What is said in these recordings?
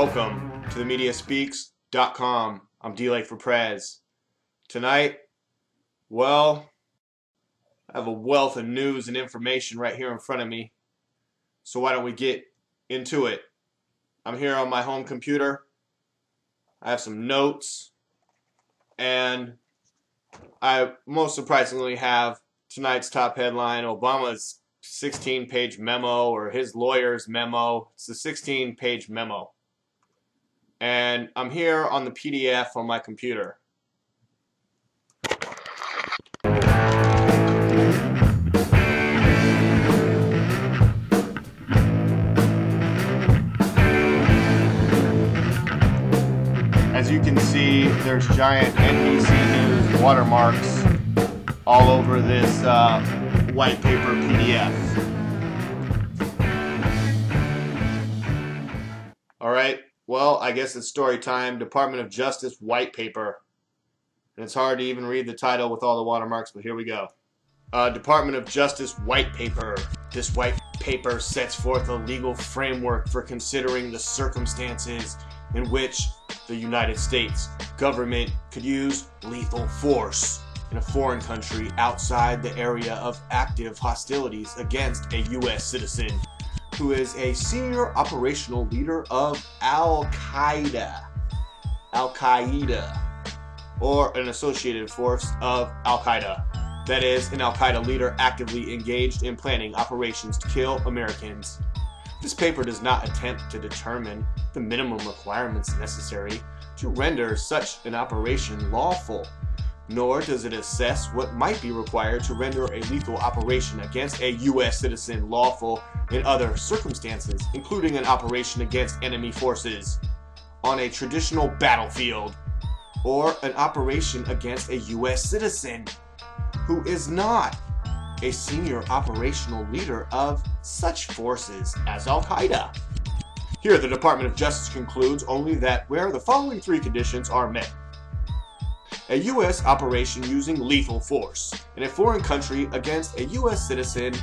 Welcome to the MediaSpeaks.com. I'm DLAKE for PREZ. Tonight, well, I have a wealth of news and information right here in front of me. So why don't we get into it? I'm here on my home computer. I have some notes. And I most surprisingly have tonight's top headline, Obama's 16-page memo, or his lawyer's memo. It's a 16-page memo. And I'm here on the PDF on my computer. As you can see, there's giant NBC News watermarks all over this white paper PDF. Alright, well, I guess it's story time. Department of Justice white paper. And it's hard to even read the title with all the watermarks, but here we go. Department of Justice white paper. This white paper sets forth a legal framework for considering the circumstances in which the United States government could use lethal force in a foreign country outside the area of active hostilities against a U.S. citizen who is a senior operational leader of Al-Qa'ida, or an associated force of Al-Qa'ida. That is, an Al-Qa'ida leader actively engaged in planning operations to kill Americans. This paper does not attempt to determine the minimum requirements necessary to render such an operation lawful, nor does it assess what might be required to render a lethal operation against a U.S. citizen lawful in other circumstances, including an operation against enemy forces on a traditional battlefield, or an operation against a U.S. citizen who is not a senior operational leader of such forces as Al-Qa'ida. Here, the Department of Justice concludes only that where the following three conditions are met: a U.S. operation using lethal force in a foreign country against a U.S. citizen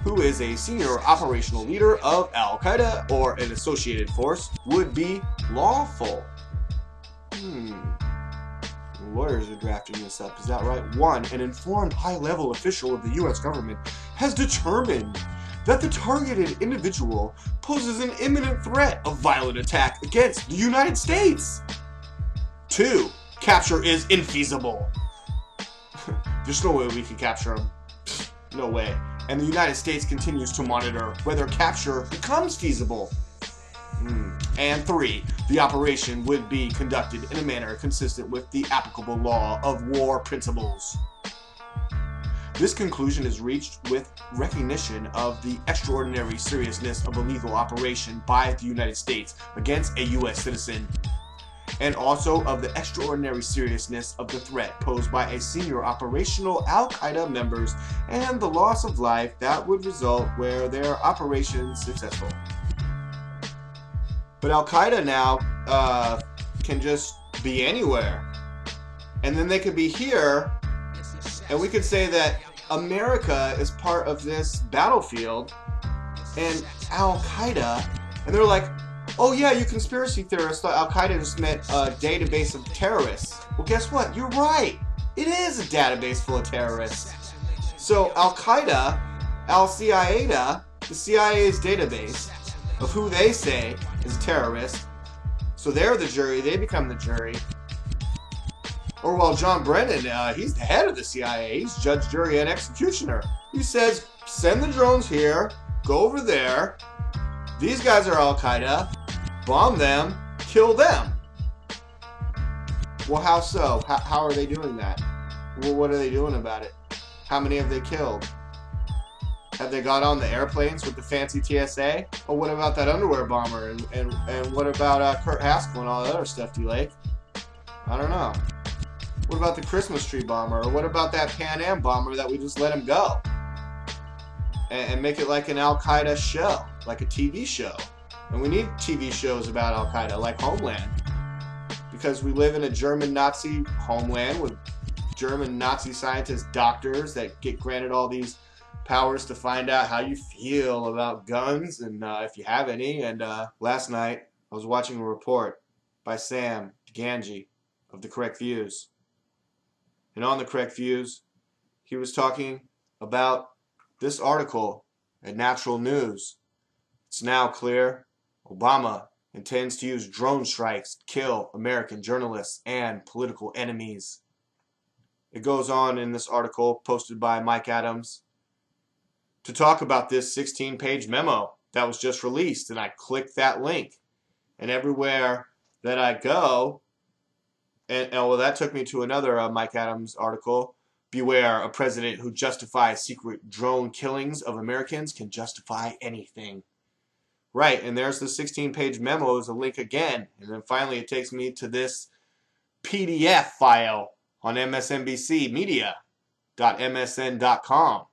who is a senior operational leader of Al-Qa'ida or an associated force would be lawful. Lawyers are drafting this up, is that right? 1. An informed high-level official of the U.S. government has determined that the targeted individual poses an imminent threat of violent attack against the United States. 2. Capture is infeasible. There's no way we can capture him. No way. And the United States continues to monitor whether capture becomes feasible. And 3. The operation would be conducted in a manner consistent with the applicable law of war principles. This conclusion is reached with recognition of the extraordinary seriousness of a lethal operation by the United States against a U.S. citizen, and also of the extraordinary seriousness of the threat posed by a senior operational Al-Qa'ida members and the loss of life that would result were their operations successful. But Al-Qa'ida now can just be anywhere. And then they could be here, and we could say that America is part of this battlefield, and Al-Qa'ida, and they're like, oh yeah, you conspiracy theorists thought Al-Qa'ida just meant a database of terrorists. Well, guess what? You're right. It is a database full of terrorists. So Al-Qa'ida, Al-Qa'ida, the CIA's database of who they say is a terrorist. So they're the jury. They become the jury. Or while John Brennan, he's the head of the CIA. He's judge, jury, and executioner. He says, send the drones here, go over there. These guys are Al-Qa'ida. Bomb them, kill them. Well, how so? How are they doing that? Well, what are they doing about it? How many have they killed? Have they got on the airplanes with the fancy TSA? Oh, what about that underwear bomber? And what about Kurt Haskell and all that other stuff, DLAKE? I don't know. What about the Christmas tree bomber? Or what about that Pan Am bomber that we just let him go? And make it like an Al-Qa'ida show, like a TV show. And we need TV shows about Al-Qa'ida, like Homeland. Because we live in a German Nazi homeland with German Nazi scientist doctors that get granted all these powers to find out how you feel about guns and if you have any. And last night I was watching a report by Sam Ganji of The Correct Views. And on The Correct Views, he was talking about this article at Natural News. It's now clear Obama intends to use drone strikes to kill American journalists and political enemies. It goes on in this article posted by Mike Adams to talk about this 16-page memo that was just released, and I clicked that link. And everywhere that I go, and well, that took me to another Mike Adams article. Beware, a president who justifies secret drone killings of Americans can justify anything. Right, and there's the 16-page memo as a link again. And then finally it takes me to this PDF file on MSNBC media.msn.com.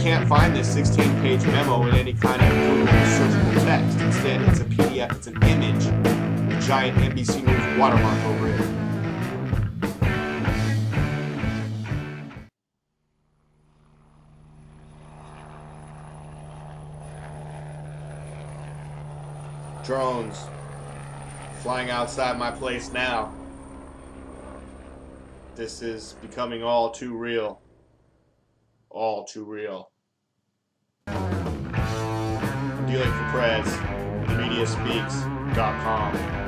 Can't find this 16-page memo in any kind of Google searchable text. Instead, it's a PDF, it's an image, a giant NBC News watermark over it. Drones flying outside my place now. This is becoming all too real. All too real. DLAKE for PREZ, MediaSpeaks.com.